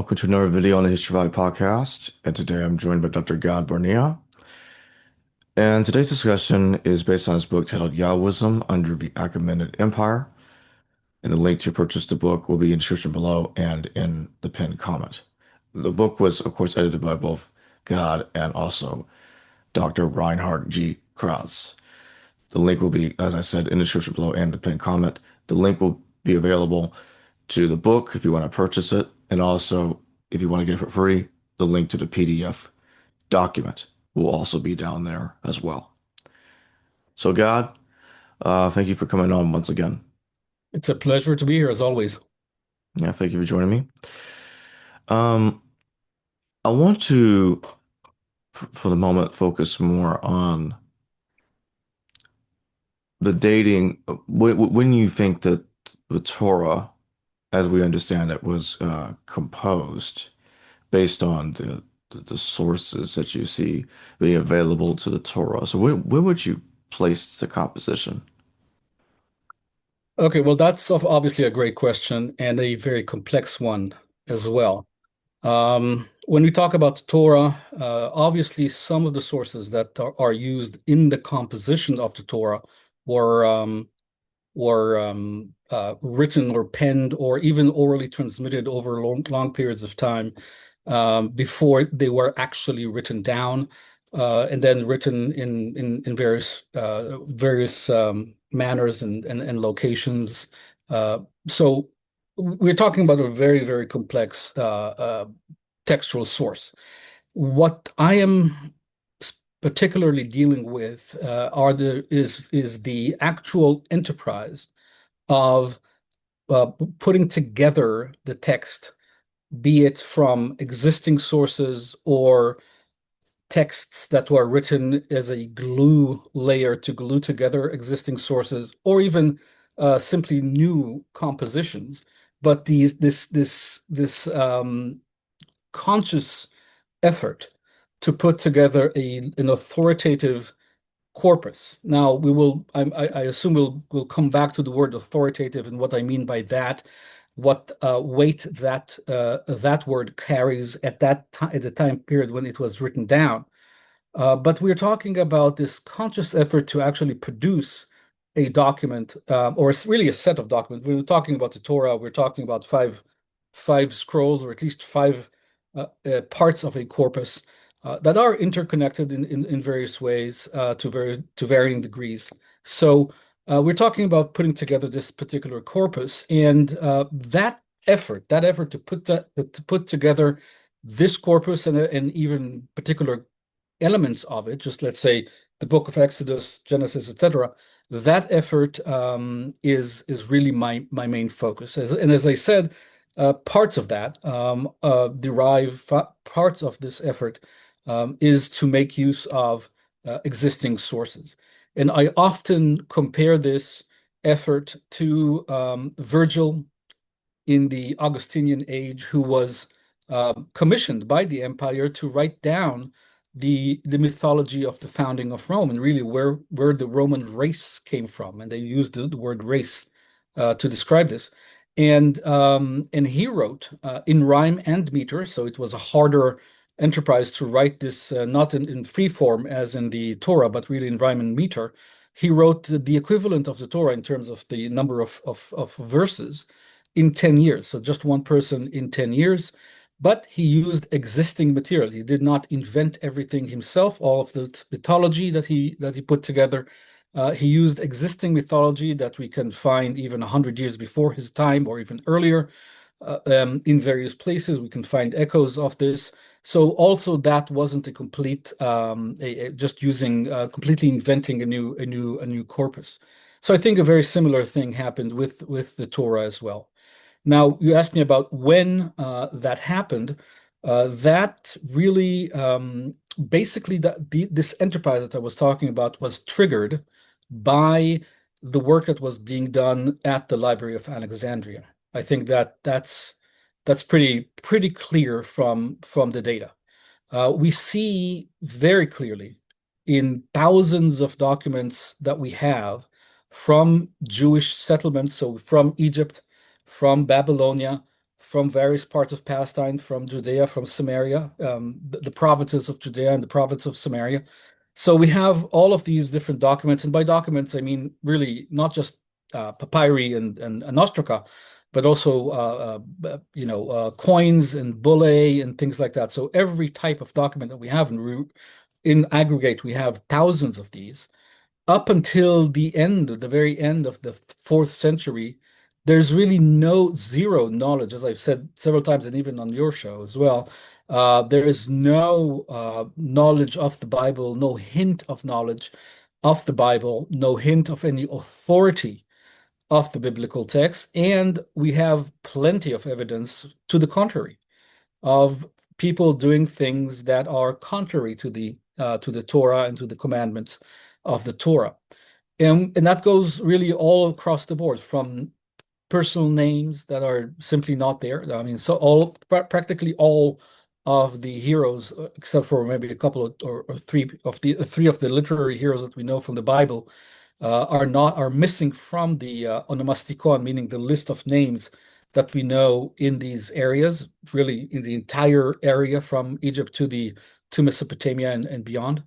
welcome to another video on the History Valley podcast. And today I'm joined by Dr. Gad Barnea. And today's discussion is based on his book titled Yahwism Under the Achaemenid Empire. And the link to purchase the book will be in the description below and in the pinned comment. The book was, of course, edited by both Gad and also Dr. Reinhard G. Krauss. The link will be, as I said, in the description below and the pinned comment. The link will be available to the book if you want to purchase it, and also if you want to get it for free, the link to the PDF document will also be down there as well. So, God, thank you for coming on once again. It's a pleasure to be here as always. Yeah, thank you for joining me. I want to, for the moment, focus more on the dating. When you think that the Torah, as we understand it, was composed based on the sources that you see being available to the Torah. So where would you place the composition? Okay, well, that's obviously a great question and a very complex one as well. When we talk about the Torah, obviously some of the sources that are used in the composition of the Torah were written or penned or even orally transmitted over long periods of time before they were actually written down and then written in various manners and locations. So we're talking about a very, very complex textual source. What I am particularly dealing with is the actual enterprise of putting together the text, be it from existing sources or texts that were written as a glue layer to glue together existing sources, or even simply new compositions. But this conscious effort to put together an authoritative corpus. Now I assume we'll come back to the word authoritative and what I mean by that, what weight that word carries at the time period when it was written down. But we're talking about this conscious effort to actually produce a document, or it's really a set of documents. When we're talking about the Torah, we're talking about five scrolls, or at least five parts of a corpus that are interconnected in various ways to varying degrees. So we're talking about putting together this particular corpus, and that effort to put together this corpus and even particular elements of it, just let's say the book of Exodus, Genesis, etc. That effort is really my main focus. And as I said, parts of that parts of this effort is to make use of existing sources. And I often compare this effort to Virgil in the Augustinian age, who was commissioned by the empire to write down the mythology of the founding of Rome and really where the Roman race came from. And they used the word race to describe this. And he wrote in rhyme and meter, so it was a harder enterprise to write this not in free form as in the Torah, but really in rhyme and meter. He wrote the equivalent of the Torah in terms of the number of verses in 10 years. So just one person in 10 years. But he used existing material. He did not invent everything himself, all of the mythology that he put together. He used existing mythology that we can find even 100 years before his time or even earlier in various places. We can find echoes of this. So also that wasn't a complete, just using, completely inventing a new corpus. So I think a very similar thing happened with the Torah as well. Now, you asked me about when that happened. That really, basically, this enterprise that I was talking about was triggered by the work that was being done at the Library of Alexandria. I think that's pretty clear from the data. We see very clearly in thousands of documents that we have from Jewish settlements, so from Egypt, from Babylonia, from various parts of Palestine, from Judea, from Samaria, the provinces of Judea and the province of Samaria. So we have all of these different documents, and by documents I mean really not just papyri and ostraca, but also coins and bullae and things like that. So every type of document that we have, in aggregate, we have thousands of these up until the very end of the fourth century. There's really zero knowledge, as I've said several times, and even on your show as well. There is no knowledge of the Bible, no hint of knowledge of the Bible, no hint of any authority of the biblical text, and we have plenty of evidence to the contrary of people doing things that are contrary to the Torah and to the commandments of the Torah. And that goes really all across the board, from personal names that are simply not there. I mean, so practically all of the heroes, except for maybe a couple or three of the literary heroes that we know from the Bible, are missing from the onomastikon, meaning the list of names that we know in these areas, really in the entire area from Egypt to Mesopotamia and beyond.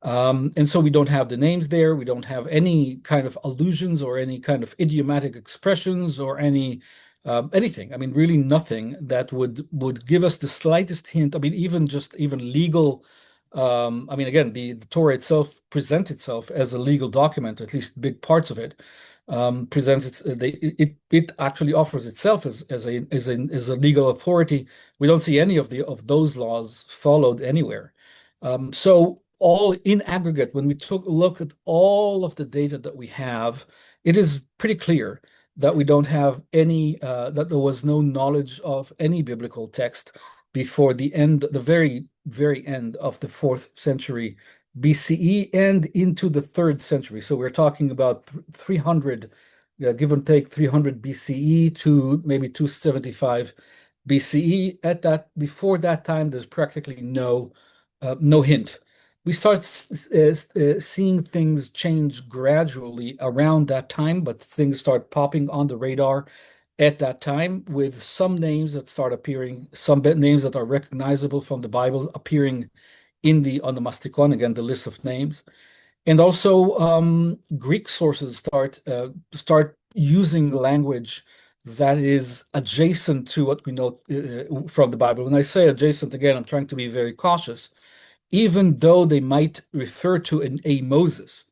And so we don't have the names there. We don't have any kind of allusions or any kind of idiomatic expressions or anything. I mean, really nothing that would give us the slightest hint. I mean, even legal. I mean, again, the Torah itself presents itself as a legal document, or at least big parts of it it actually offers itself as a legal authority. We don't see any of those laws followed anywhere. So all in aggregate, when we took a look at all of the data that we have, it is pretty clear that we don't have that there was no knowledge of any biblical text before the very, very end of the fourth century BCE and into the third century. So we're talking about 300, give and take 300 BCE to maybe 275 BCE. Before that time, there's practically no hint. We start seeing things change gradually around that time, but things start popping on the radar at that time, with some names that start appearing, some names that are recognizable from the Bible appearing in the onomastikon, again, the list of names. And also Greek sources start using language that is adjacent to what we know from the Bible. When I say adjacent, again, I'm trying to be very cautious. Even though they might refer to a Moses,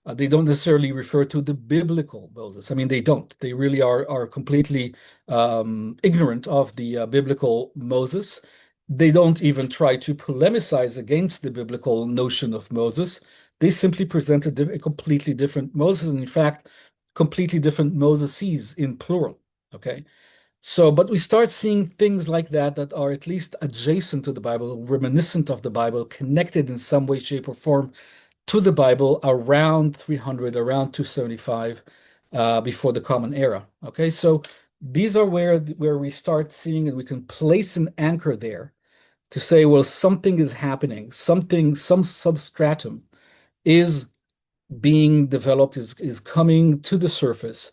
they don't necessarily refer to the biblical Moses. I mean, they don't. They really are completely ignorant of the biblical Moses. They don't even try to polemicize against the biblical notion of Moses. They simply present a completely different Moses, and in fact, completely different Moseses in plural. Okay. So, but we start seeing things like that are at least adjacent to the Bible, reminiscent of the Bible, connected in some way, shape, or form to the Bible around 300, around 275 before the Common Era. Okay, so these are where we start seeing, and we can place an anchor there to say, well, something is happening, some substratum is being developed, is coming to the surface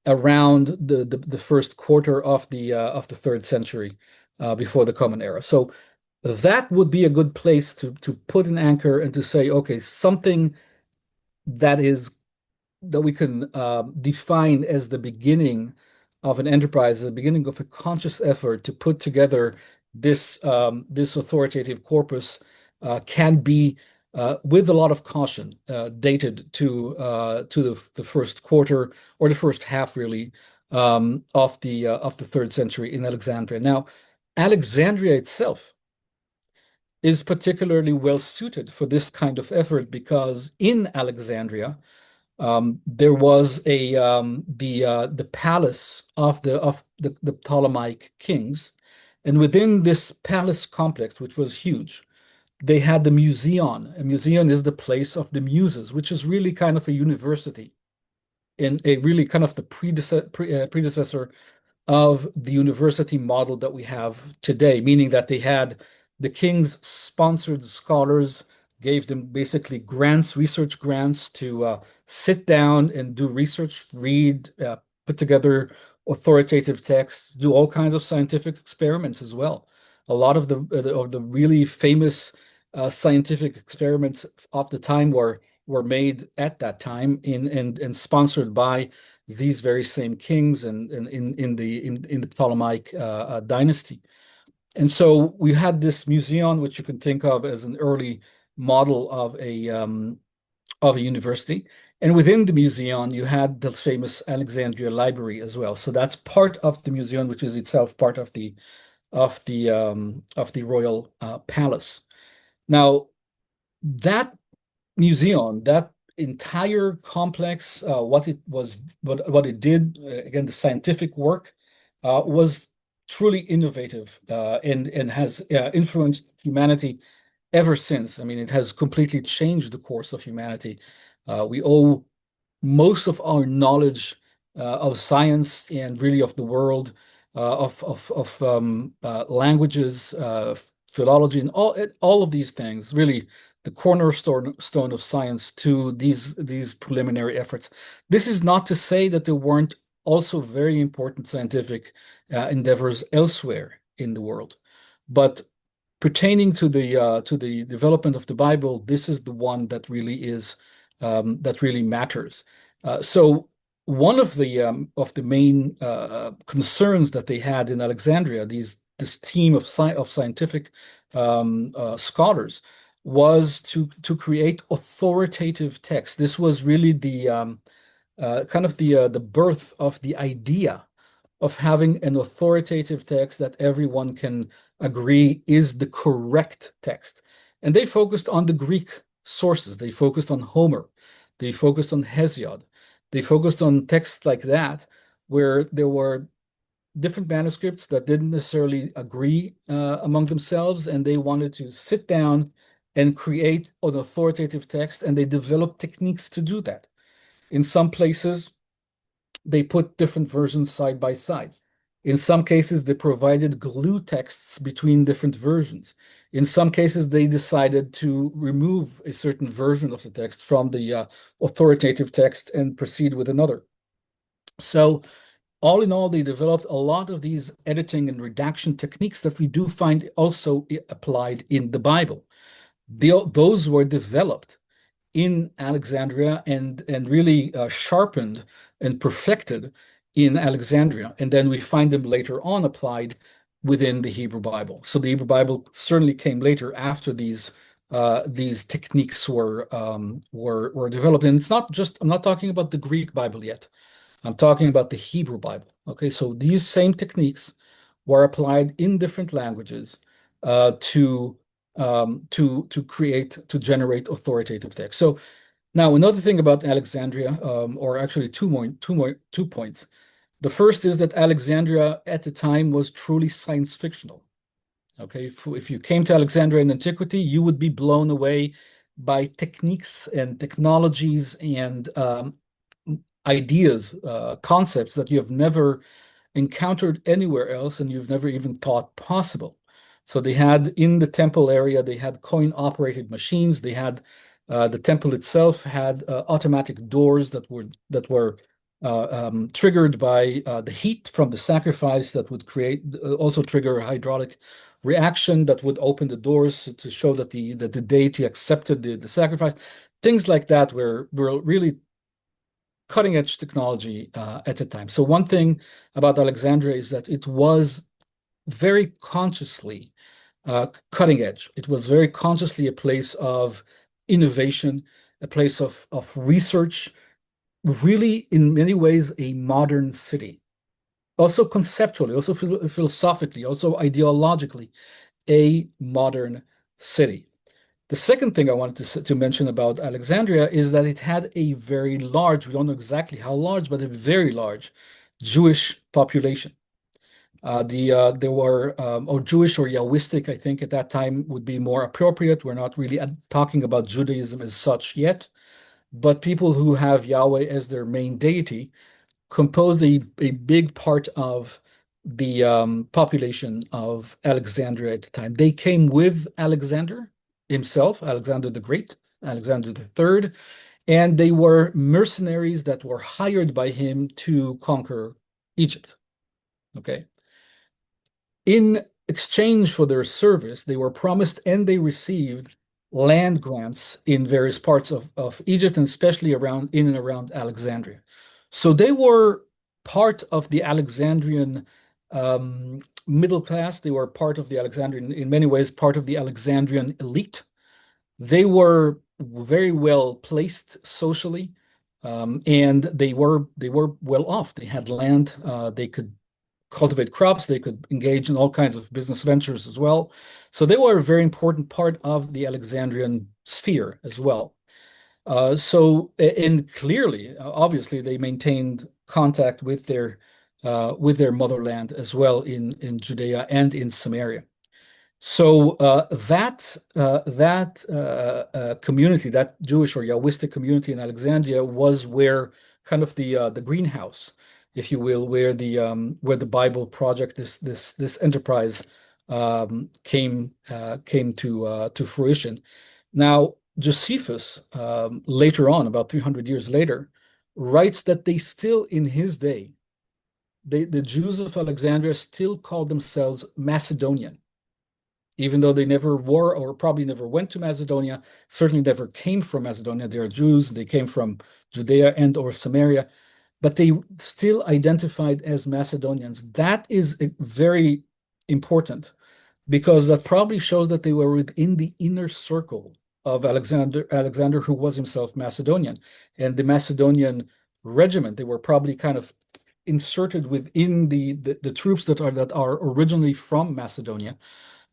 around the first quarter of the third century before the Common Era. So that would be a good place to put an anchor and to say, okay, something that we can define as the beginning of an enterprise, the beginning of a conscious effort to put together this authoritative corpus can be, with a lot of caution, dated to the first quarter or the first half, really, of the third century in Alexandria. Now, Alexandria itself is particularly well suited for this kind of effort because in Alexandria there was the palace of the Ptolemaic kings, and within this palace complex, which was huge, they had the Museon. A museon is the place of the muses, which is really kind of a university, in a really kind of the predecessor of the university model that we have today, meaning that they had the kings sponsored scholars, gave them basically grants, research grants to sit down and do research, read, put together authoritative texts, do all kinds of scientific experiments as well. A lot of the really famous scientific experiments of the time were made at that time and sponsored by these very same kings and in the Ptolemaic dynasty. And so we had this museum, which you can think of as an early model of a university. And within the museum, you had the famous Alexandria Library as well. So that's part of the museum, which is itself part of the royal palace. Now, that museum, that entire complex, what it did, again, the scientific work, was truly innovative and has influenced humanity ever since. I mean, it has completely changed the course of humanity. We owe most of our knowledge of science and really of the world, of languages, philology, and all of these things, really the cornerstone of science to these preliminary efforts. This is not to say that there weren't also very important scientific endeavors elsewhere in the world, but pertaining to the development of the Bible, this is the one that really matters. So one of the main concerns that they had in Alexandria, this team of scientific scholars, was to create authoritative texts. This was really the kind of the birth of the idea of having an authoritative text that everyone can agree is the correct text. And they focused on the Greek sources. They focused on Homer. They focused on Hesiod. They focused on texts like that, where there were different manuscripts that didn't necessarily agree among themselves, and they wanted to sit down and create an authoritative text, and they developed techniques to do that. In some places, they put different versions side by side. In some cases, they provided glue texts between different versions. In some cases, they decided to remove a certain version of the text from the authoritative text and proceed with another. So all in all, they developed a lot of these editing and redaction techniques that we do find also applied in the Bible. Those were developed in Alexandria and really sharpened and perfected in Alexandria. And then we find them later on applied within the Hebrew Bible. So the Hebrew Bible certainly came later after these techniques were developed. And it's not just, I'm not talking about the Greek Bible yet. I'm talking about the Hebrew Bible. Okay, so these same techniques were applied in different languages to generate authoritative text. So now another thing about Alexandria, or actually two points. The first is that Alexandria at the time was truly science fictional. Okay, if you came to Alexandria in antiquity, you would be blown away by techniques and technologies and ideas, concepts that you have never encountered anywhere else and you've never even thought possible. So they had in the temple area, they had coin-operated machines. They had the temple itself had automatic doors that were triggered by the heat from the sacrifice that would also trigger a hydraulic reaction that would open the doors to show that the deity accepted the sacrifice. Things like that were really cutting edge technology at the time. So one thing about Alexandria is that it was very consciously cutting edge. It was very consciously a place of innovation, a place of research, really in many ways a modern city. Also conceptually, also philosophically, also ideologically, a modern city. The second thing I wanted to mention about Alexandria is that it had a very large, we don't know exactly how large, but a very large Jewish population. There were, or Jewish or Yahwistic, I think at that time would be more appropriate. We're not really talking about Judaism as such yet, but people who have Yahweh as their main deity composed a big part of the population of Alexandria at the time. They came with Alexander himself, Alexander the Great, Alexander the Third, and they were mercenaries that were hired by him to conquer Egypt. Okay. In exchange for their service, they were promised and they received land grants in various parts of Egypt, and especially around in and around Alexandria. So they were part of the Alexandrian middle class. They were part of the Alexandrian, in many ways, part of the Alexandrian elite. They were very well placed socially, and they were well off. They had land. They could cultivate crops. They could engage in all kinds of business ventures as well. So they were a very important part of the Alexandrian sphere as well. And clearly, obviously, they maintained contact with their motherland as well in Judea and in Samaria. So that community, that Jewish or Yahwistic community in Alexandria, was where kind of the greenhouse, if you will, where the Bible project, this enterprise, came to fruition. Now, Josephus, later on, about 300 years later, writes that they still, in his day, the Jews of Alexandria still called themselves Macedonian, even though they never were or probably never went to Macedonia, certainly never came from Macedonia. They are Jews. They came from Judea and or Samaria, but they still identified as Macedonians. That is very important because that probably shows that they were within the inner circle of Alexander, who was himself Macedonian. And the Macedonian regiment, they were probably kind of inserted within the troops that are originally from Macedonia.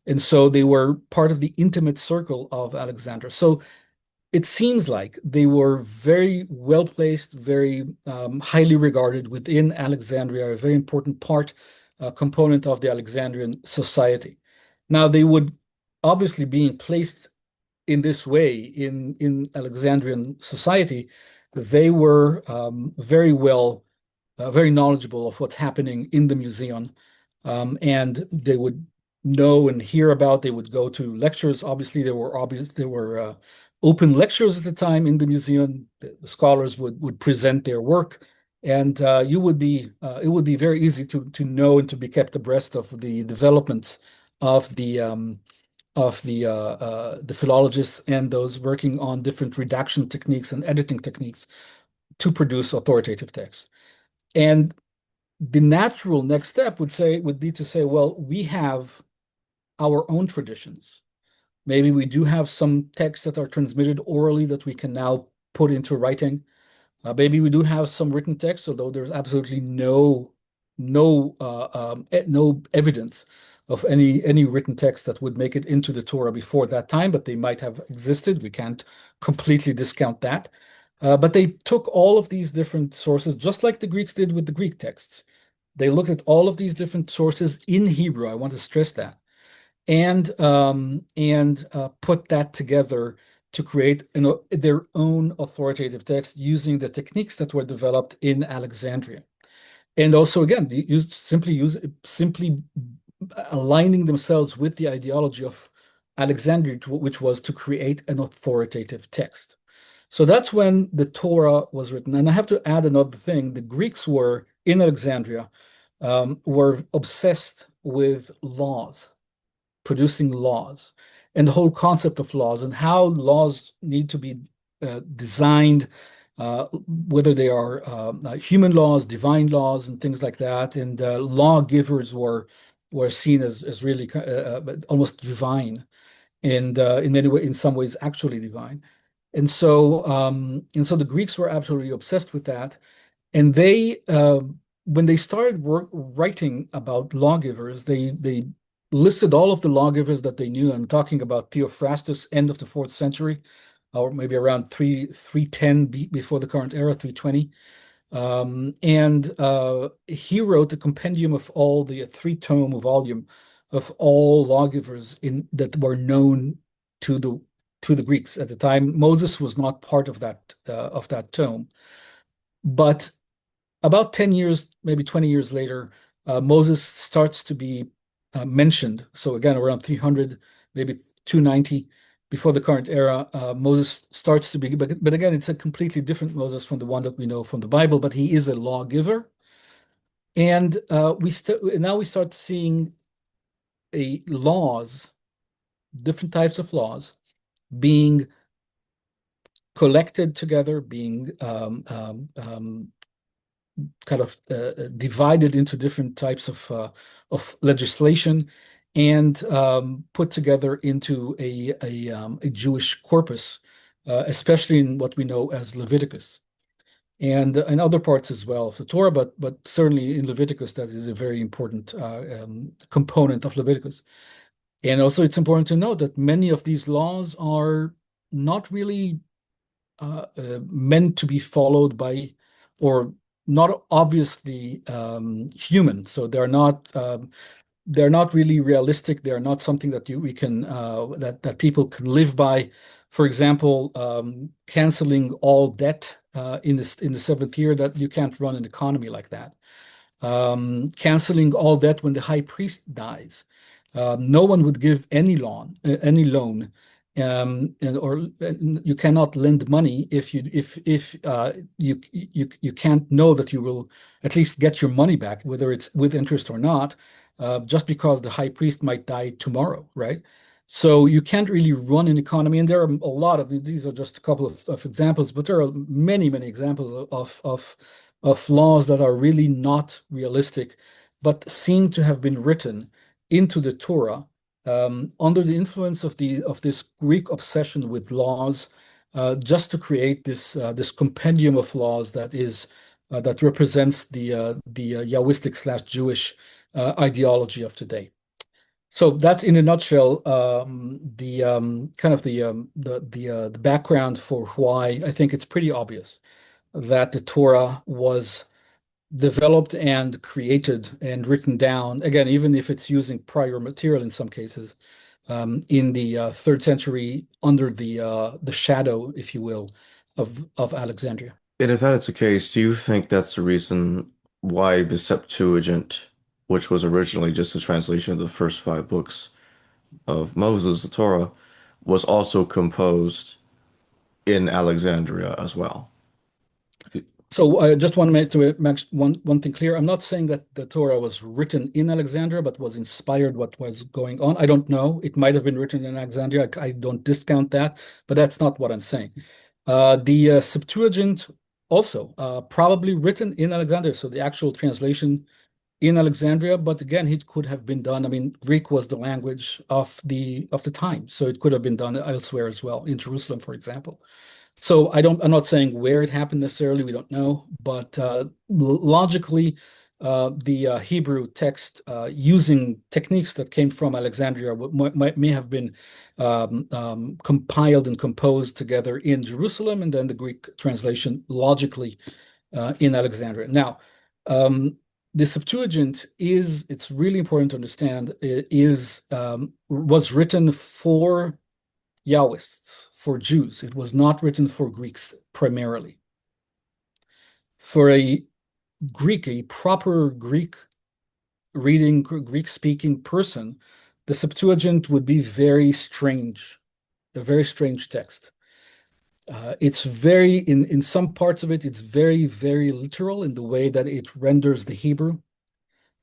And so they were part of the intimate circle of Alexander. So it seems like they were very well placed, very highly regarded within Alexandria, a very important component of the Alexandrian society. Now, they would obviously, being placed in this way in Alexandrian society, they were very knowledgeable of what's happening in the museum, and they would know and hear about. They would go to lectures. Obviously, there were open lectures at the time in the museum. The scholars would present their work, and it would be very easy to know and to be kept abreast of the developments of the philologists and those working on different redaction techniques and editing techniques to produce authoritative texts. And the natural next step would be to say, well, we have our own traditions. Maybe we do have some texts that are transmitted orally that we can now put into writing. Maybe we do have some written texts, although there's absolutely no evidence of any written text that would make it into the Torah before that time, but they might have existed. We can't completely discount that. But they took all of these different sources, just like the Greeks did with the Greek texts. They looked at all of these different sources in Hebrew. I want to stress that, and put that together to create their own authoritative text using the techniques that were developed in Alexandria. And also, again, you simply aligning themselves with the ideology of Alexandria, which was to create an authoritative text. So that's when the Torah was written. And I have to add another thing. The Greeks were in Alexandria, were obsessed with laws, producing laws, and the whole concept of laws and how laws need to be designed, whether they are human laws, divine laws, and things like that. And lawgivers were seen as really almost divine, and in many ways, in some ways, actually divine. And so the Greeks were absolutely obsessed with that. And when they started writing about lawgivers, they listed all of the lawgivers that they knew. I'm talking about Theophrastus, end of the 4th century, or maybe around 310 before the current era, 320. And he wrote a compendium of all the 3-tome volume of all lawgivers that were known to the Greeks at the time. Moses was not part of that tome, but about 10 years, maybe 20 years later, Moses starts to be mentioned. So again, around 300, maybe 290, before the current era, Moses starts to be, but again, it's a completely different Moses from the one that we know from the Bible, but he is a lawgiver. And now we start seeing laws, different types of laws being collected together, being kind of divided into different types of legislation and put together into a Jewish corpus, especially in what we know as Leviticus. And in other parts as well of the Torah, but certainly in Leviticus, that is a very important component of Leviticus. And also, it's important to note that many of these laws are not really meant to be followed by, or not obviously human. So they're not really realistic. They're not something that we can that people can live by. For example, canceling all debt in the seventh year, that you can't run an economy like that. Canceling all debt when the high priest dies. No one would give any loan, or you cannot lend money if you can't know that you will at least get your money back, whether it's with interest or not, just because the high priest might die tomorrow, right? So you can't really run an economy, and there are a lot of these are just a couple of examples, but there are many examples of laws that are really not realistic, but seem to have been written into the Torah under the influence of this Greek obsession with laws, just to create this compendium of laws that represents the Yahwistic / Jewish ideology of today. So that's in a nutshell the kind of the background for why I think it's pretty obvious that the Torah was developed and created and written down, again, even if it's using prior material in some cases, in the third century under the shadow, if you will, of Alexandria. And if that is the case, do you think that's the reason why the Septuagint, which was originally just a translation of the first five books of Moses, the Torah, was also composed in Alexandria as well? So I just want to make one thing clear. I'm not saying that the Torah was written in Alexandria, but was inspired what was going on. I don't know. It might have been written in Alexandria. I don't discount that, but that's not what I'm saying. The Septuagint also probably written in Alexandria, so the actual translation in Alexandria. But again, it could have been done. I mean, Greek was the language of the time, so it could have been done elsewhere as well, in Jerusalem, for example. So I'm not saying where it happened necessarily, we don't know, but logically, the Hebrew text using techniques that came from Alexandria may have been compiled and composed together in Jerusalem, and then the Greek translation logically in Alexandria. Now, the Septuagint it's really important to understand, was written for Yahwists, for Jews. It was not written for Greeks primarily. For a proper Greek reading, Greek speaking person, the Septuagint would be very strange, a very strange text. It's in some parts of it, it's very literal in the way that it renders the Hebrew.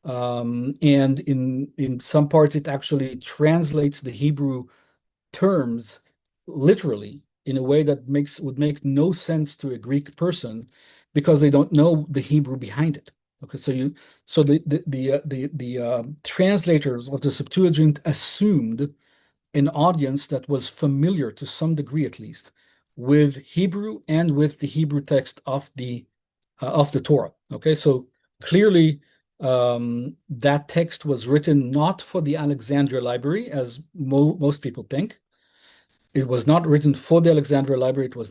And in some parts, it actually translates the Hebrew terms literally in a way that would make no sense to a Greek person because they don't know the Hebrew behind it. Okay, so the translators of the Septuagint assumed an audience that was familiar to some degree, at least, with Hebrew and with the Hebrew text of the Torah. Okay, so clearly that text was written not for the Alexandria Library, as most people think. It was not written for the Alexandria Library. It was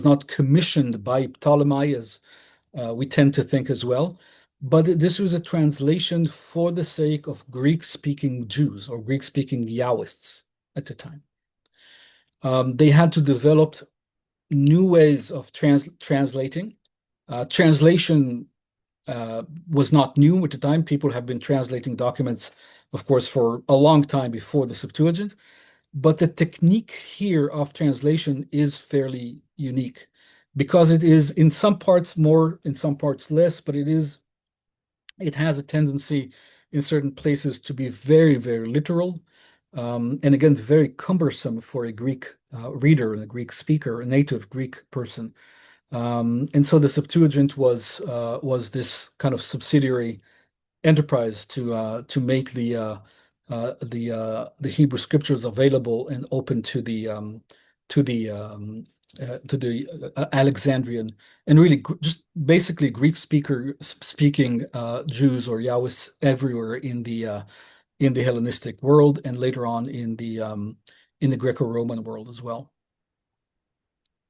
not commissioned by Ptolemy, as we tend to think as well. But this was a translation for the sake of Greek-speaking Jews or Greek-speaking Yahwists at the time. They had to develop new ways of translating. Translation was not new at the time. People have been translating documents, of course, for a long time before the Septuagint. But the technique here of translation is fairly unique because it is in some parts more, in some parts less, but it has a tendency in certain places to be very, very literal. And again, very cumbersome for a Greek reader and a Greek speaker, a native Greek person. And so the Septuagint was this kind of subsidiary enterprise to make the Hebrew scriptures available and open to the Alexandrian and really just basically Greek speaking Jews or Yahwists everywhere in the Hellenistic world and later on in the Greco-Roman world as well.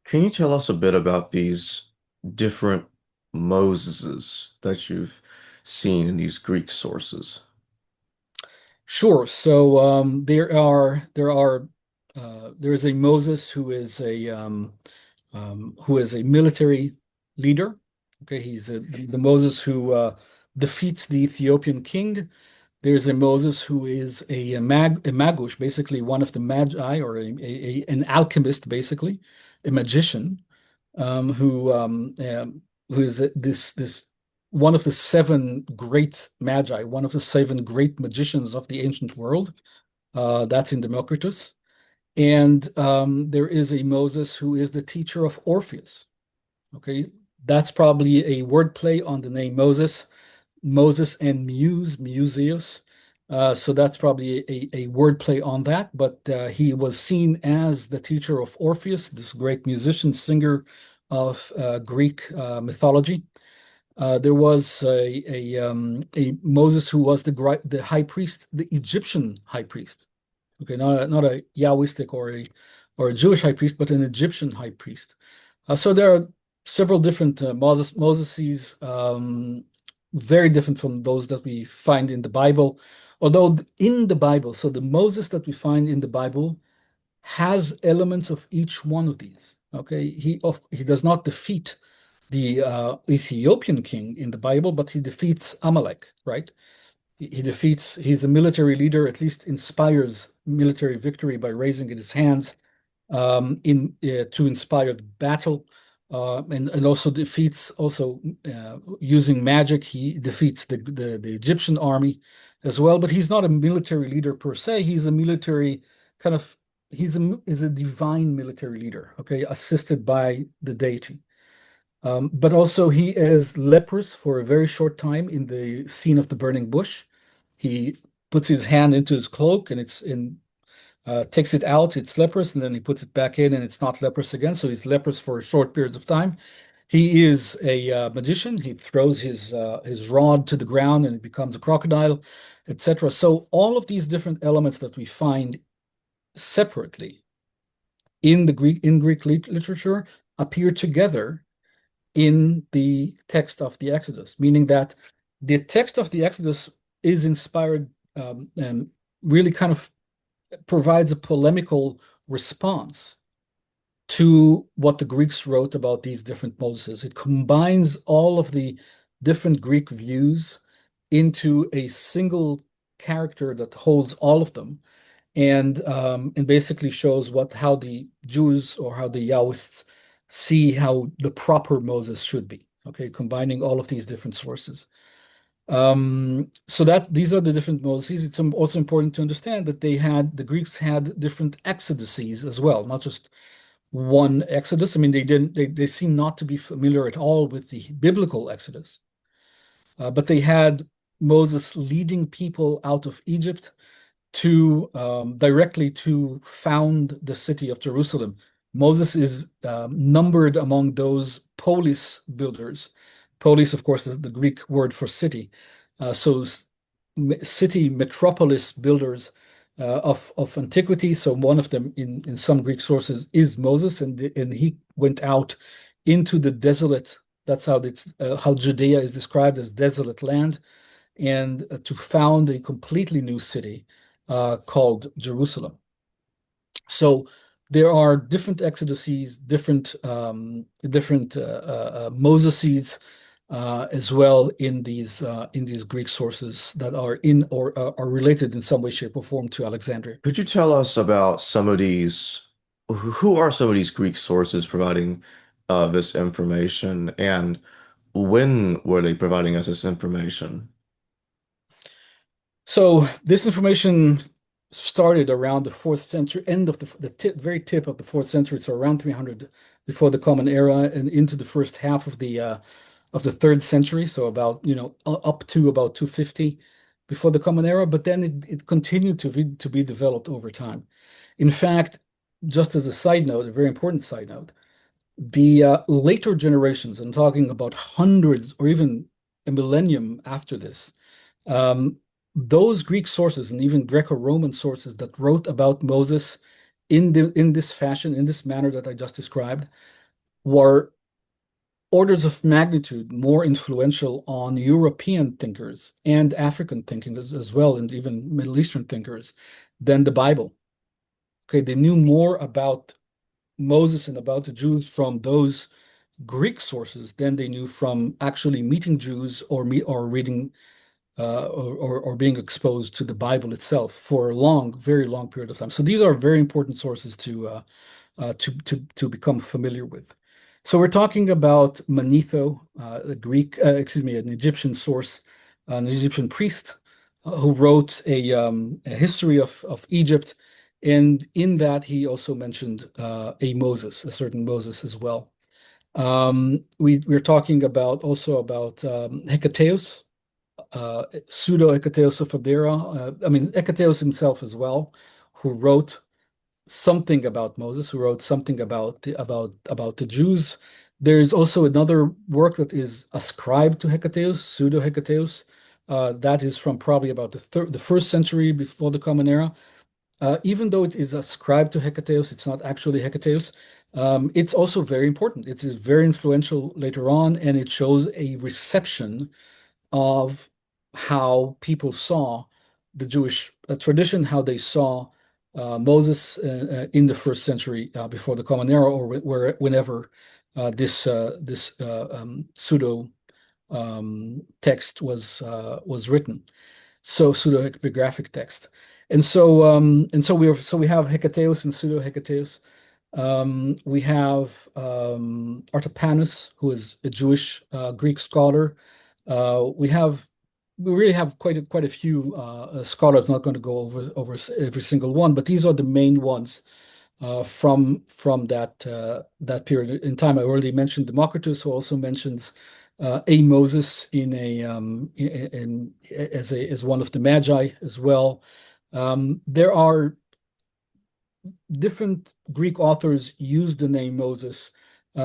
Can you tell us a bit about these different Moseses that you've seen in these Greek sources? Sure. So there is a Moses who is a military leader. Okay, he's the Moses who defeats the Ethiopian king. There's a Moses who is a magush, basically one of the magi, or an alchemist, basically, a magician, um, who um, um, who is this one of the seven great magi, one of the seven great magicians of the ancient world. That's in Democritus. And there is a Moses who is the teacher of Orpheus. Okay, that's probably a wordplay on the name Moses. Moses and Museus. So that's probably a wordplay on that. But he was seen as the teacher of Orpheus, this great musician, singer of Greek mythology. There was a Moses who was the high priest, the Egyptian high priest. Okay, not a Yahwistic or a Jewish high priest, but an Egyptian high priest. So there are several different Moseses, very different from those that we find in the Bible. Although in the Bible, so the Moses that we find in the Bible has elements of each one of these. Okay, he does not defeat the Ethiopian king in the Bible, but he defeats Amalek, right? He's a military leader, at least inspires military victory by raising his hands in to inspire the battle, and also defeats using magic. He defeats the Egyptian army as well. But he's not a military leader per se. He's a military kind of is a divine military leader. Okay, assisted by the deity. But also he is leprous for a very short time in the scene of the burning bush. He puts his hand into his cloak and takes it out, it's leprous, and then he puts it back in and it's not leprous again. So he's leprous for a short period of time. He is a magician. He throws his rod to the ground and it becomes a crocodile, etc. So all of these different elements that we find separately in Greek literature appear together in the text of the Exodus, meaning that the text of the Exodus is inspired and really kind of provides a polemical response to what the Greeks wrote about these different Moses. It combines all of the different Greek views into a single character that holds all of them and basically shows how the Jews or how the Yahwists see how the proper Moses should be. Okay, combining all of these different sources. So that these are the different Moses. It's also important to understand that the Greeks had different exoduses as well, not just one Exodus. I mean, they seem not to be familiar at all with the biblical Exodus, but they had Moses leading people out of Egypt to directly to found the city of Jerusalem. Moses is numbered among those polis builders. Polis, of course, is the Greek word for city. So city metropolis builders of antiquity. So one of them in some Greek sources is Moses, and he went out into the desolate. That's how Judea is described as desolate land, and to found a completely new city called Jerusalem. So there are different exoduses, different Moseses, as well in these Greek sources that are in or are related in some way, shape, or form to Alexandria. Could you tell us about some of these? Who are some of these Greek sources providing this information, and when were they providing us this information? So this information started around the fourth century, end of very tip of the fourth century, so around 300 before the Common Era, and into the first half of the third century, so about up to about 250 before the Common Era. But then it continued to be developed over time. In fact, just as a side note, a very important side note, the later generations, I'm talking about hundreds or even a millennium after this, um, those Greek sources and even Greco-Roman sources that wrote about Moses in this fashion, in this manner that I just described, were orders of magnitude more influential on European thinkers and African thinkers as well, and even Middle Eastern thinkers than the Bible. Okay, they knew more about Moses and about the Jews from those Greek sources than they knew from actually meeting Jews or reading or being exposed to the Bible itself for a long, very long period of time. So these are very important sources to become familiar with. So we're talking about Manetho, a Greek, excuse me, an Egyptian source, an Egyptian priest who wrote a history of Egypt, and in that he also mentioned a Moses, a certain Moses as well. We're talking about also about Hecataeus, pseudo Hecataeus of Abdera. I mean Hecataeus himself as well, who wrote something about Moses, who wrote something about the Jews. There is also another work that is ascribed to Hecataeus, pseudo Hecataeus. That is from probably about the first century before the Common Era. Even though it is ascribed to Hecataeus, it's not actually Hecataeus. It's also very important. It is very influential later on, and it shows a reception of how people saw the Jewish tradition, how they saw Moses in the first century before the Common Era, or whenever this pseudo text was written, so pseudo-epigraphic text, and so we have Hecataeus and pseudo-Hecataeus. We have Artapanus, who is a Jewish Greek scholar. We really have quite a few scholars. I'm not going to go over every single one, but these are the main ones from that period in time. I already mentioned Democritus, who also mentions a Moses as one of the Magi as well. There are different Greek authors use the name Moses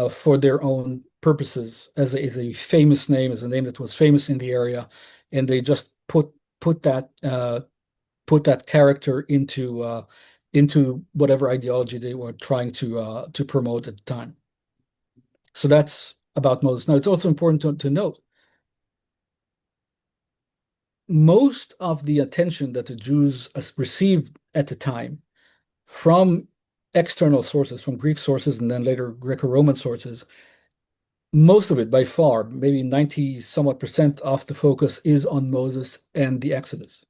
for their own purposes as a famous name, as a name that was famous in the area, and they just put that character into whatever ideology they were trying to promote at the time. So that's about Moses. Now, it's also important to note most of the attention that the Jews received at the time from external sources, from Greek sources and then later Greco-Roman sources, most of it by far, maybe 90 somewhat percent of the focus is on Moses and the Exodus.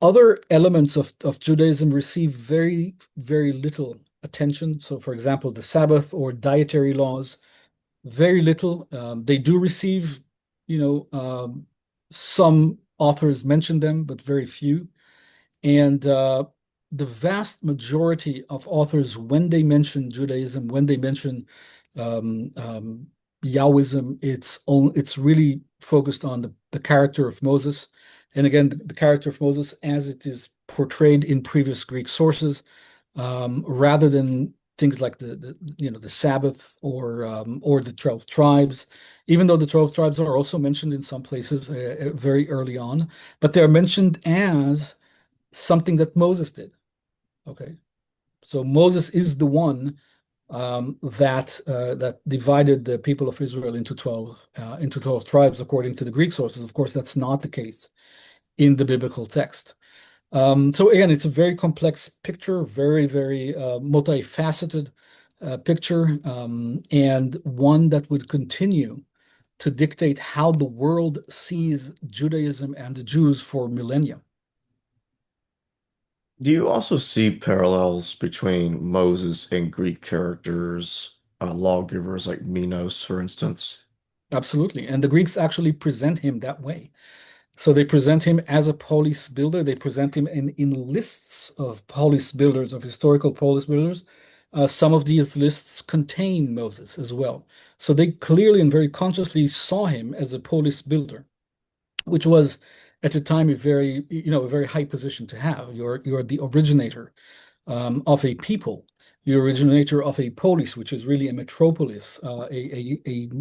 Other elements of Judaism receive very, very little attention. So, for example, the Sabbath or dietary laws, very little. They do receive, some authors mention them, but very few. And the vast majority of authors, when they mention Judaism, when they mention Yahwism, it's really focused on the character of Moses. And again, the character of Moses as it is portrayed in previous Greek sources, rather than things like the Sabbath or the 12 tribes, even though the 12 tribes are also mentioned in some places very early on, but they're mentioned as something that Moses did. Okay, so Moses is the one that divided the people of Israel into 12 tribes according to the Greek sources. Of course, that's not the case in the biblical text. So again, it's a very complex picture, very, very multifaceted picture, and one that would continue to dictate how the world sees Judaism and the Jews for millennia. Do you also see parallels between Moses and Greek characters, lawgivers like Minos, for instance? Absolutely. And the Greeks actually present him that way. So they present him as a polis builder. They present him in lists of polis builders, of historical polis builders. Some of these lists contain Moses as well. So they clearly and very consciously saw him as a polis builder, which was at the time a very, a very high position to have. You're the originator of a people, the originator of a polis, which is really a metropolis, a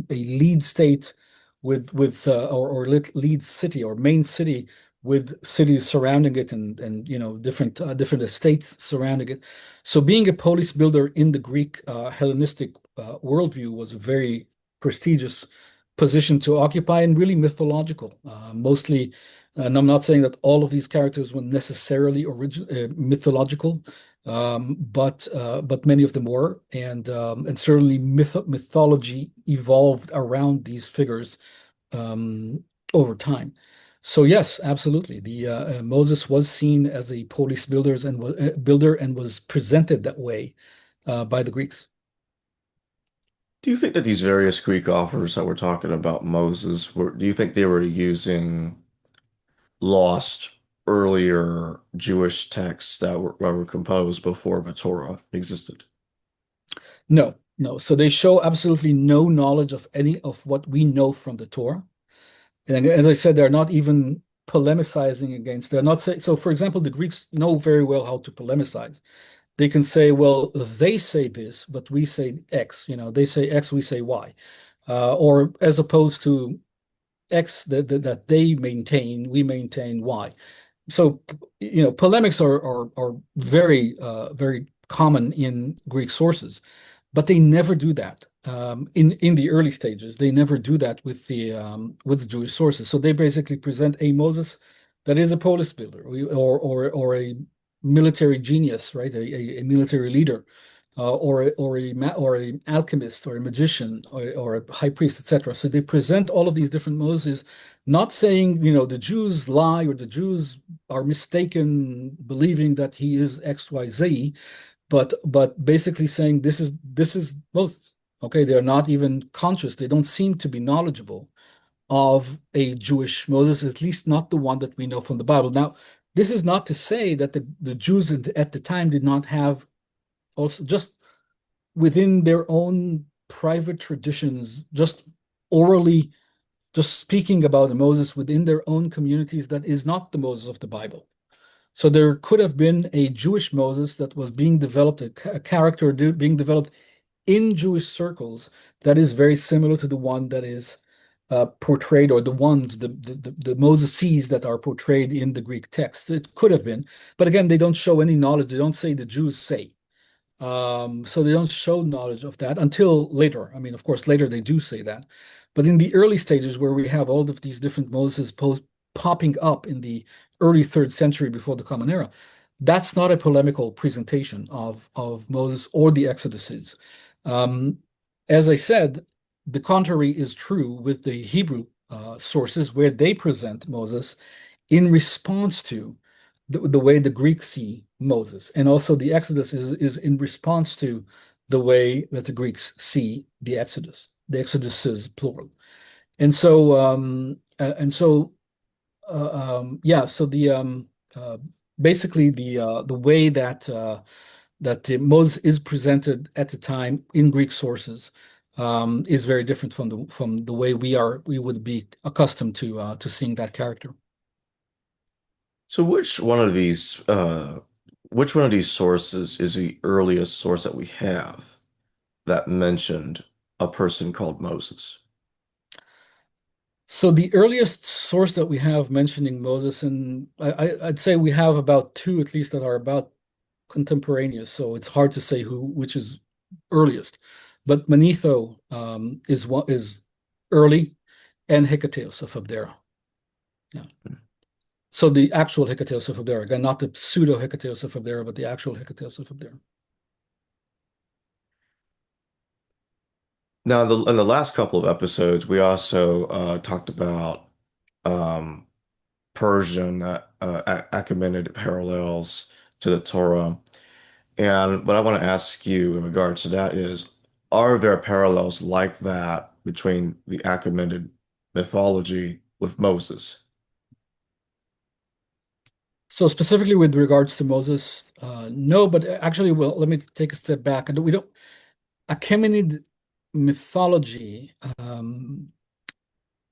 lead state or lead city or main city with cities surrounding it and different estates surrounding it. So being a polis builder in the Greek Hellenistic worldview was a very prestigious position to occupy and really mythological, mostly. And I'm not saying that all of these characters were necessarily mythological, but many of them were, and certainly mythology evolved around these figures um, over time. So yes, absolutely, the Moses was seen as a polis builder and was presented that way by the Greeks. Do you think that these various Greek authors that we're talking about Moses do you think they were using lost earlier Jewish texts that were composed before the Torah existed? No, no. So they show absolutely no knowledge of any of what we know from the Torah. And as I said, they're not even polemicizing against. They're not saying. So, for example, the Greeks know very well how to polemicize. They can say, well, they say this, but we say X. They say X, we say Y. Or as opposed to X that they maintain, we maintain Y. So, polemics are very common in Greek sources, but they never do that in the early stages. They never do that with the Jewish sources. So they basically present a Moses that is a polis builder or a military genius, right? A military leader, or a alchemist or a magician or a high priest, etc. So they present all of these different Moses, not saying the Jews lie or the Jews are mistaken believing that he is X Y Z, but basically saying this is Moses. Okay, they're not even conscious. They don't seem to be knowledgeable of a Jewish Moses, at least not the one that we know from the Bible. Now, this is not to say that the Jews at the time did not have also just within their own private traditions, just orally, just speaking about Moses within their own communities that is not the Moses of the Bible. So there could have been a Jewish Moses that was being developed, a character being developed in Jewish circles that is very similar to the one that is portrayed, or the Moses that are portrayed in the Greek text. It could have been, but again, they don't show any knowledge. They don't say the Jews say. So they don't show knowledge of that until later. I mean, of course, later they do say that. But in the early stages where we have all of these different Moses popping up in the early third century before the Common Era, that's not a polemical presentation of Moses or the Exoduses. Um, as I said, the contrary is true with the Hebrew sources where they present Moses in response to the way the Greeks see Moses. And also the Exodus is in response to the way that the Greeks see the Exodus. The Exodus is plural. And so, yeah, so basically the way that Moses is presented at the time in Greek sources is very different from the way we would be accustomed to seeing that character. So which one of these sources is the earliest source that we have that mentioned a person called Moses? So the earliest source that we have mentioning Moses, and I'd say we have about two at least that are about contemporaneous. So it's hard to say which is earliest. But Manetho is early, and Hecataeus of Abdera. Yeah. So the actual Hecataeus of Abdera, again, not the pseudo Hecataeus of Abdera, but the actual Hecataeus of Abdera. Now, in the last couple of episodes, we also talked about um, Persian Achaemenid parallels to the Torah. And what I want to ask you in regards to that is, are there parallels like that between the Achaemenid mythology with Moses? So specifically with regards to Moses, no, but actually, well, let me take a step back. And we don't Achaemenid mythology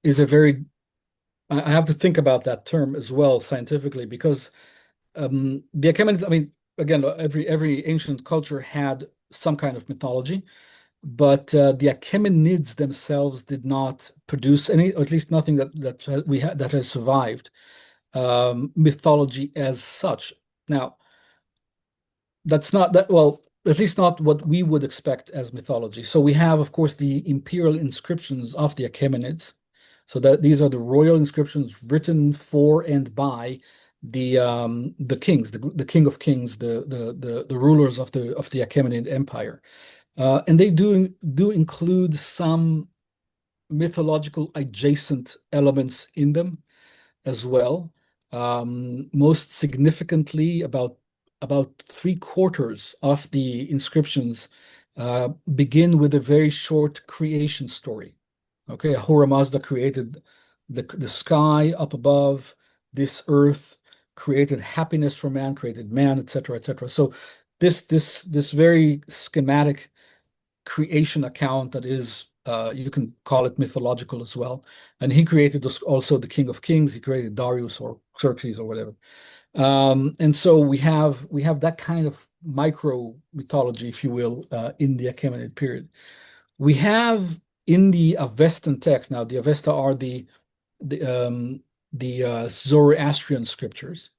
is a very I have to think about that term as well scientifically because the Achaemenids, I mean, again, every ancient culture had some kind of mythology, but the Achaemenids themselves did not produce any, or at least nothing that we had that has survived mythology as such. Now, that's not that well, at least not what we would expect as mythology. So we have, of course, the imperial inscriptions of the Achaemenids. So that these are the royal inscriptions written for and by the kings, the king of kings, the rulers of the Achaemenid Empire, and they do include some mythological adjacent elements in them as well. Most significantly, about three-quarters of the inscriptions begin with a very short creation story. Okay, Ahura Mazda created the sky up above, this earth, created happiness for man, created man, etc., etc. So this very schematic creation account that is you can call it mythological as well. And he created also the King of Kings. He created Darius or Xerxes or whatever. And so we have that kind of micro mythology, if you will, in the Achaemenid period. We have in the Avestan text now. The Avesta are the Zoroastrian scriptures,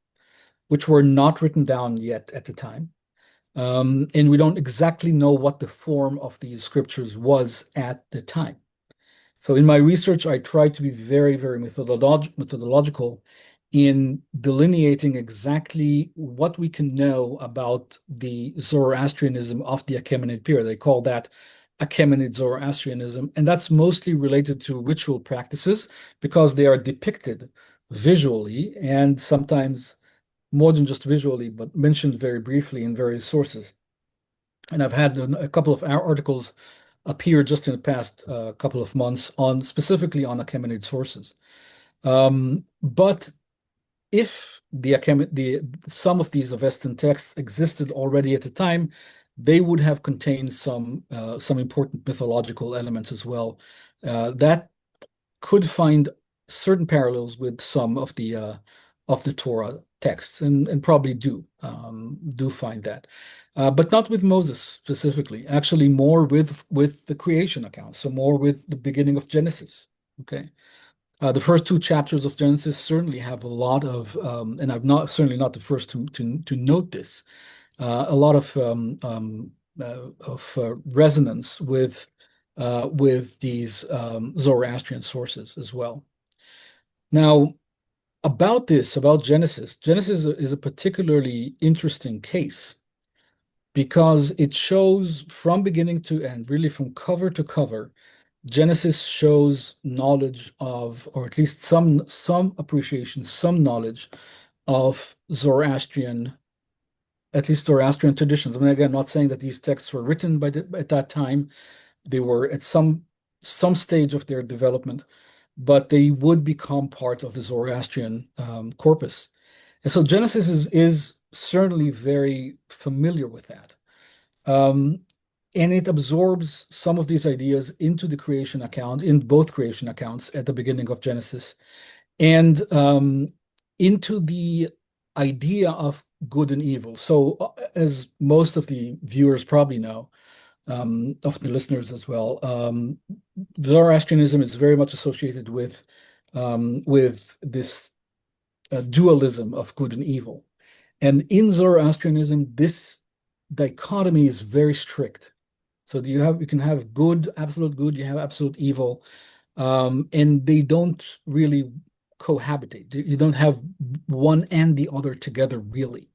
which were not written down yet at the time. And we don't exactly know what the form of these scriptures was at the time. So in my research, I tried to be very, very methodological in delineating exactly what we can know about the Zoroastrianism of the Achaemenid period. They call that Achaemenid Zoroastrianism, and that's mostly related to ritual practices because they are depicted visually and sometimes more than just visually, but mentioned very briefly in various sources. And I've had a couple of articles appear just in the past couple of months on specifically on Achaemenid sources. But if some of these Avestan texts existed already at the time, they would have contained some important mythological elements as well that could find certain parallels with some of the Torah texts, and probably do find that, but not with Moses specifically. Actually, more with the creation account, so more with the beginning of Genesis. Okay, the first two chapters of Genesis certainly have a lot of, and I'm not certainly not the first to note this, a lot of resonance with these Zoroastrian sources as well. Now, about Genesis, Genesis is a particularly interesting case because it shows from beginning to end, really from cover to cover, Genesis shows knowledge of, or at least some appreciation, some knowledge of Zoroastrian, at least Zoroastrian traditions. I mean, again, I'm not saying that these texts were written at that time. They were at some stage of their development, but they would become part of the Zoroastrian corpus. And so Genesis is certainly very familiar with that. Um, and it absorbs some of these ideas into the creation account, in both creation accounts at the beginning of Genesis, and into the idea of good and evil. So, as most of the viewers probably know, of the listeners as well, Zoroastrianism is very much associated with this dualism of good and evil. And in Zoroastrianism, this dichotomy is very strict. So you can have good, absolute good, you have absolute evil, and they don't really cohabitate. You don't have one and the other together really.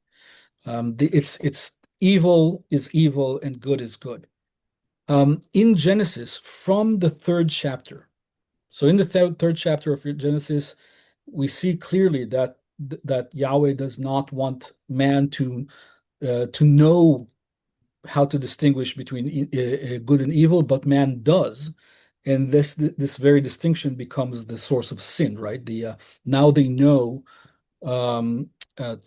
It's evil is evil and good is good. In Genesis, from the third chapter. So in the third chapter of Genesis, we see clearly that Yahweh does not want man to know how to distinguish between good and evil, but man does. And this very distinction becomes the source of sin, right? Now they know um, uh,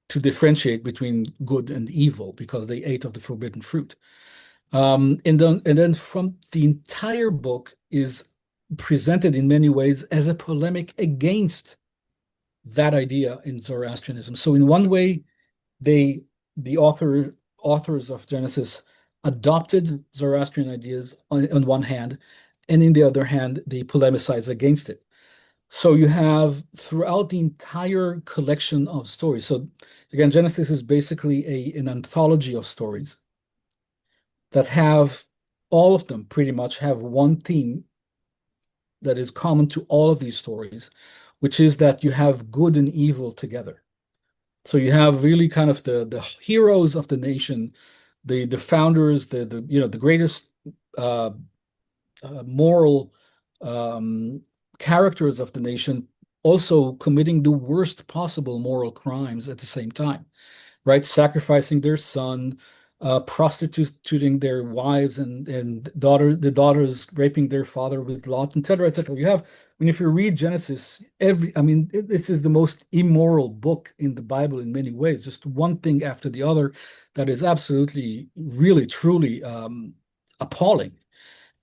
to differentiate between good and evil because they ate of the forbidden fruit. And then from the entire book is presented in many ways as a polemic against that idea in Zoroastrianism. So in one way, they the authors of Genesis adopted Zoroastrian ideas on one hand, and in the other hand, they polemicize against it. So you have throughout the entire collection of stories. So again, Genesis is basically an anthology of stories that have all of them pretty much have one theme that is common to all of these stories, which is that you have good and evil together. So you have really kind of the heroes of the nation, the founders, the greatest uh, moral um, characters of the nation, also committing the worst possible moral crimes at the same time, right? Sacrificing their son, prostituting their wives and the daughters raping their father with Lot, etc., etc. You have, I mean, if you read Genesis, this is the most immoral book in the Bible in many ways, just one thing after the other that is absolutely, really, truly appalling,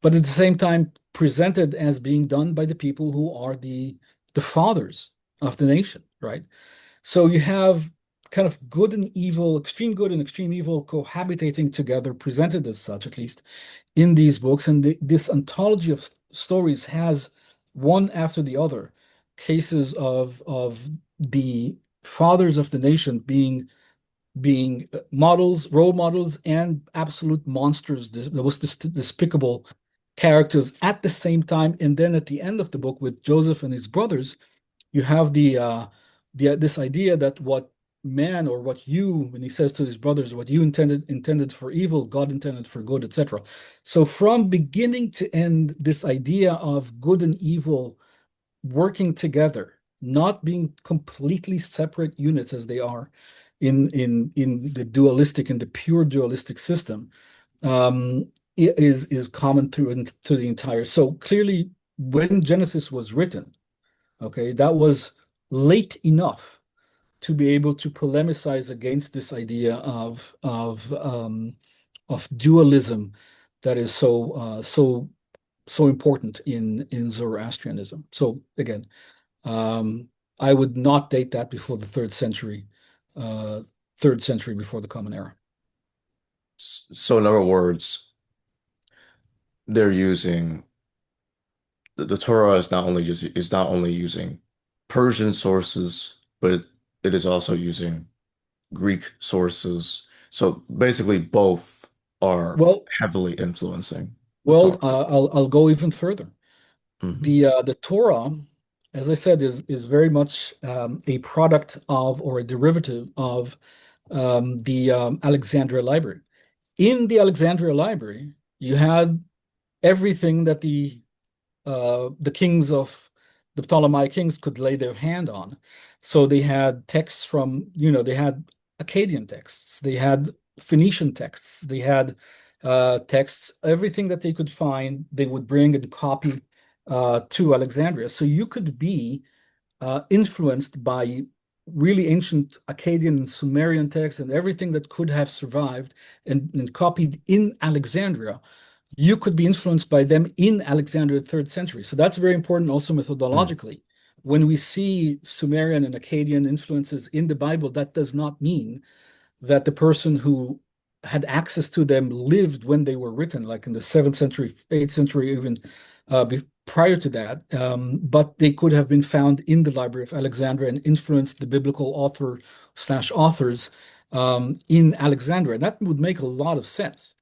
but at the same time presented as being done by the people who are the fathers of the nation, right? So you have kind of good and evil, extreme good and extreme evil cohabitating together, presented as such, at least in these books. And this anthology of stories has one after the other cases of the fathers of the nation being models, role models, and absolute monsters, the most despicable characters at the same time. And then at the end of the book, with Joseph and his brothers, you have the this idea that what man or what you, when he says to his brothers, what you intended for evil, God intended for good, etc. So from beginning to end, this idea of good and evil working together, not being completely separate units as they are in the pure dualistic system, um, is common through to the entire. So clearly, when Genesis was written, okay, that was late enough to be able to polemicize against this idea of dualism that is so important in Zoroastrianism. So again, um, I would not date that before the uh, third century before the Common Era. So in other words, they're using the Torah is not only using Persian sources, but it is also using Greek sources. So basically, both are Well, heavily influencing the well, Torah. I'll go even further. Hmm. The Torah, as I said, is very much a product of or a derivative of the Alexandria Library. In the Alexandria Library, you had everything that the kings of the Ptolemaic kings could lay their hand on. So they had texts from, they had Akkadian texts, they had Phoenician texts, they had texts, everything that they could find, they would bring and copy to Alexandria. So you could be influenced by really ancient Akkadian and Sumerian texts and everything that could have survived and copied in Alexandria. You could be influenced by them in Alexandria third century. So that's very important also Mm. methodologically. When we see Sumerian and Akkadian influences in the Bible, that does not mean that the person who had access to them lived when they were written, like in the 7th century, 8th century, even prior to that. But they could have been found in the Library of Alexandria and influenced the biblical author slash authors in Alexandria. And that would make a lot of sense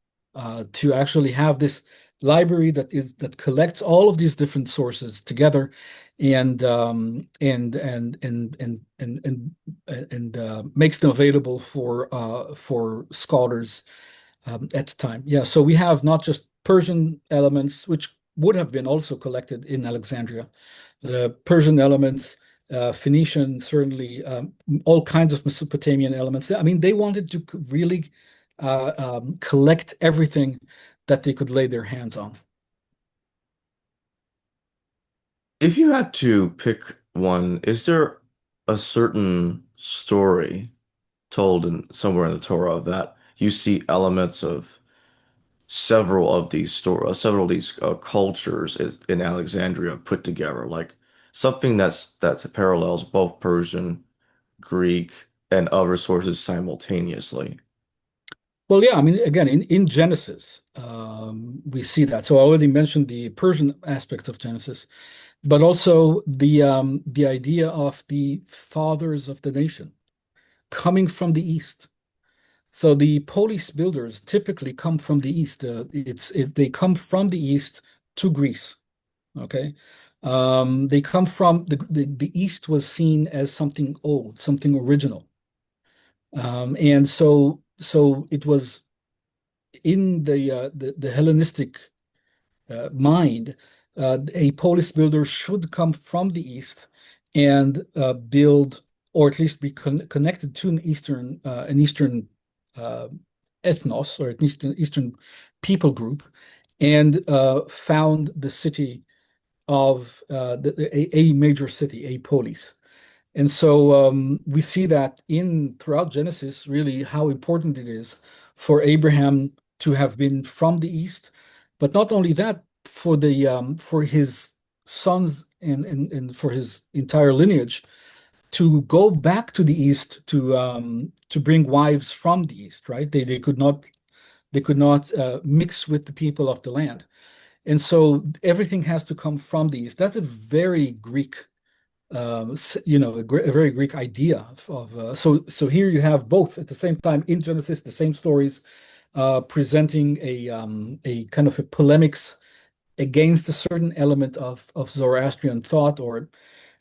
to actually have this library that collects all of these different sources together and makes them available for scholars at the time. Yeah, so we have not just Persian elements, which would have been also collected in Alexandria, Persian elements, Phoenician, certainly, all kinds of Mesopotamian elements. I mean, they wanted to really collect everything that they could lay their hands on. If you had to pick one, is there a certain story told in somewhere in the Torah that you see elements of several of these cultures in Alexandria put together, like something that parallels both Persian, Greek, and other sources simultaneously? Well, yeah, I mean, again, in Genesis, we see that. So I already mentioned the Persian aspects of Genesis, but also the idea of the fathers of the nation coming from the East. So the polis builders typically come from the East. They come from the East to Greece. Okay, they come from the East was seen as something old, something original, and so it was in the Hellenistic mind, a polis builder should come from the East and build, or at least be connected to an Eastern uh, ethnos, or at least an Eastern people group, and found the city of a major city, a polis. And so we see that throughout Genesis, really how important it is for Abraham to have been from the East, but not only that, for his sons and for his entire lineage to go back to the East to bring wives from the East, right? They could not mix with the people of the land, and so everything has to come from the East. That's a very Greek a very Greek idea so here you have both at the same time in Genesis, the same stories presenting a kind of a polemics against a certain element of Zoroastrian thought, or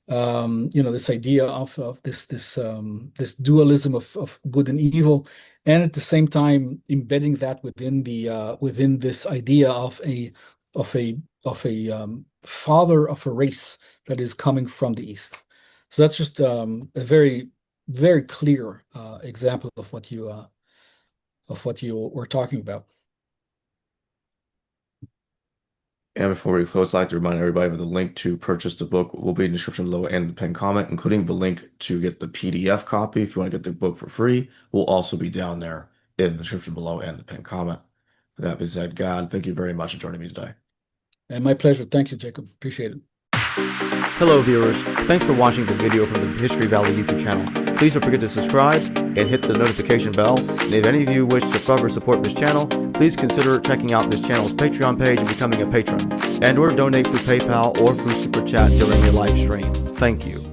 this idea of this dualism of good and evil, and at the same time embedding that within this idea of a father of a race that is coming from the East. So that's just a very, very clear example of what you were talking about. And before we close, I'd like to remind everybody that the link to purchase the book will be in the description below and the pinned comment, including the link to get the PDF copy if you want to get the book for free, will also be down there in the description below and the pinned comment. With that being said, God, thank you very much for joining me today. And my pleasure. Thank you, Jacob. Appreciate it. Hello viewers, thanks for watching this video from the History Valley YouTube channel. Please don't forget to subscribe and hit the notification bell. And if any of you wish to further support this channel, please consider checking out this channel's Patreon page and becoming a patron, and or donate through PayPal or through Super Chat during your live stream. Thank you.